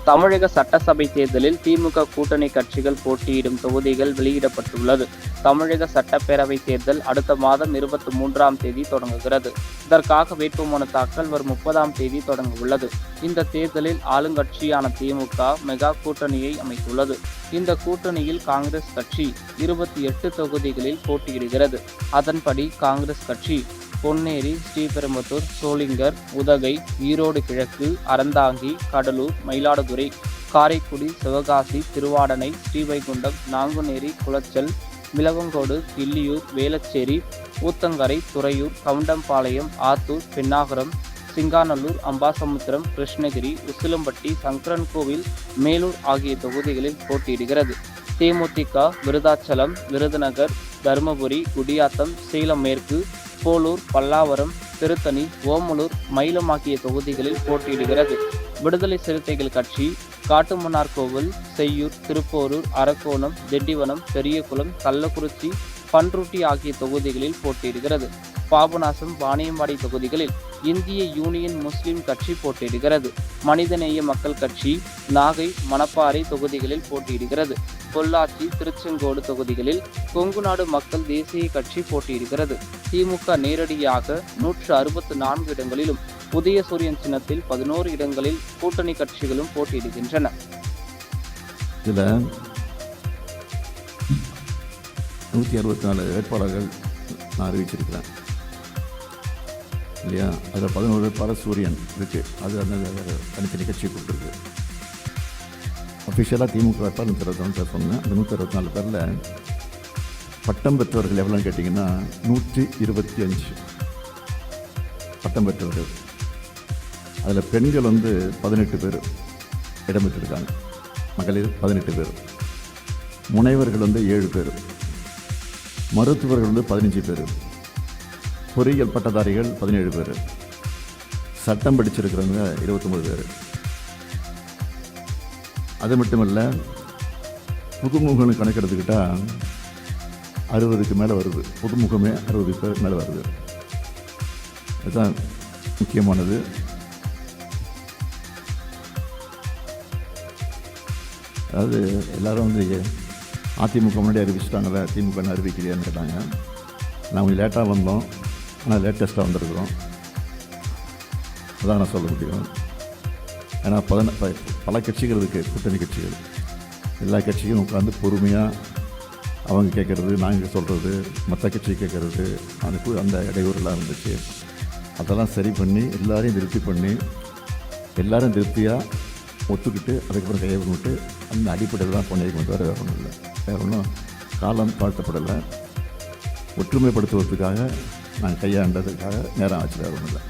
தமிழக சட்டசபை தேர்தலில் திமுக கூட்டணி கட்சிகள் போட்டியிடும் தொகுதிகள் வெளியிடப்பட்டுள்ளது. தமிழக சட்டப்பேரவை தேர்தல் அடுத்த மாதம் 23ஆம் தேதி தொடங்குகிறது. இதற்காக வேட்புமனு தாக்கல் வரும் 30ஆம் தேதி தொடங்க உள்ளது. இந்த தேர்தலில் ஆளுங்கட்சியான திமுக மெகா கூட்டணியை அமைத்துள்ளது. இந்த கூட்டணியில் காங்கிரஸ் கட்சி 28 தொகுதிகளில் போட்டியிடுகிறது. அதன்படி காங்கிரஸ் கட்சி பொன்னேரி, ஸ்ரீபெரும்புதூர், சோளிங்கர், உதகை, ஈரோடு கிழக்கு, அறந்தாங்கி, கடலூர், மயிலாடுதுறை, காரைக்குடி, சிவகாசி, திருவாடனை, ஸ்ரீவைகுண்டம், நாங்குநேரி, குளச்சல், விளவங்கோடு, கிள்ளியூர், வேளச்சேரி, ஊத்தங்கரை, துறையூர், கவுண்டம்பாளையம், ஆத்தூர், பென்னாகரம், சிங்காநல்லூர், அம்பாசமுத்திரம், கிருஷ்ணகிரி, உசிலம்பட்டி, சங்கரன்கோவில், மேலூர் ஆகிய தொகுதிகளில் போட்டியிடுகிறது. தேமுதிக விருதாச்சலம், விருதுநகர், தருமபுரி, குடியாத்தம், சேலம் மேற்கு, போலூர், பல்லாவரம், திருத்தணி, ஓமலூர், மயிலம் ஆகிய தொகுதிகளில் போட்டியிடுகிறது. விடுதலை சிறுத்தைகள் கட்சி காட்டுமன்னார்கோவில், செய்யூர், திருப்போரூர், அரக்கோணம், திண்டிவனம், பெரியகுளம், கள்ளக்குறிச்சி, பன்ருட்டி ஆகிய தொகுதிகளில் போட்டியிடுகிறது. பாபநாசம், வாணியம்பாடி தொகுதிகளில் இந்திய யூனியன் முஸ்லிம் கட்சி போட்டியிடுகிறது. மனிதநேய மக்கள் கட்சி நாகை, மணப்பாறை தொகுதிகளில் போட்டியிடுகிறது. பொள்ளாச்சி, திருச்செங்கோடு தொகுதிகளில் கொங்குநாடு மக்கள் தேசிய கட்சி போட்டியிடுகிறது. திமுக நேரடியாக 164 இடங்களிலும், உதயசூரியன் சின்னத்தில் 11 இடங்களில் கூட்டணி கட்சிகளும் போட்டியிடுகின்றன. இதில் 164 வேட்பாளர்கள் நான் அறிவிச்சிருக்கிறேன் இல்லையா? அதில் 11 வேட்பாளர் சூரியன் இருக்குது. அது அந்த தனித்தனி கட்சி கொடுத்துருக்கு. அஃபிஷியலாக திமுக வேட்பாளர் 124 பேர் சொன்னேன். அந்த 124 பேரில் பட்டம் பெற்றவர்கள் எவ்வளோன்னு கேட்டிங்கன்னா 125 பட்டம் பெற்றவர்கள். அதில் பெண்கள் 18 பேர் இடம் பெற்றிருக்காங்க. மகளிர் 18 பேர். முனைவர்கள் 7 பேர். மருத்துவர்கள் 15 பேர். பொறியியல் பட்டதாரிகள் 17 பேர். சட்டம் படிச்சிருக்கிறவங்க 29 பேர். அது மட்டும் இல்லை, புதுமுகம்னு கணக்கெடுத்துக்கிட்டால் 60க்கு மேலே வருது. புதுமுகமே 60 பேர் மேலே வருது. இதுதான் முக்கியமானது. அதாவது எல்லோரும் அதிமுக முன்னாடி அறிவிச்சிட்டாங்கல்ல, திமுக அறிவிக்கலையான்னு கேட்டாங்க. நான் கொஞ்சம் லேட்டாக வந்தோம், ஆனால் லேட்டஸ்ட்டாக வந்திருக்கிறோம். அதான் நான் சொல்ல முடியும். ஏன்னா பல கட்சிகள் இருக்குது, கூட்டணி கட்சிகள். எல்லா கட்சியும் உட்காந்து பொறுமையாக அவங்க கேட்குறது, நாங்கள் சொல்கிறது, மற்ற கட்சி கேட்குறது, அந்த இடையூறுலாம் இருந்துச்சு. அதெல்லாம் சரி பண்ணி எல்லோரையும் திருப்தி பண்ணி எல்லோரும் திருப்தியாக ஒத்துக்கிட்டு அதுக்கப்புறம் கையை விட்டு அந்த அடிப்படையில் தான் பண்ணியிருக்கோம். வேறு ஒன்றும் இல்லை. வேறு ஒன்றும் காலம் தாழ்த்தப்படலை. ஒற்றுமைப்படுத்துவதற்காக நாங்கள் கையாண்டதுக்காக நேரம் ஆச்சு. வேறு ஒன்றும் இல்லை.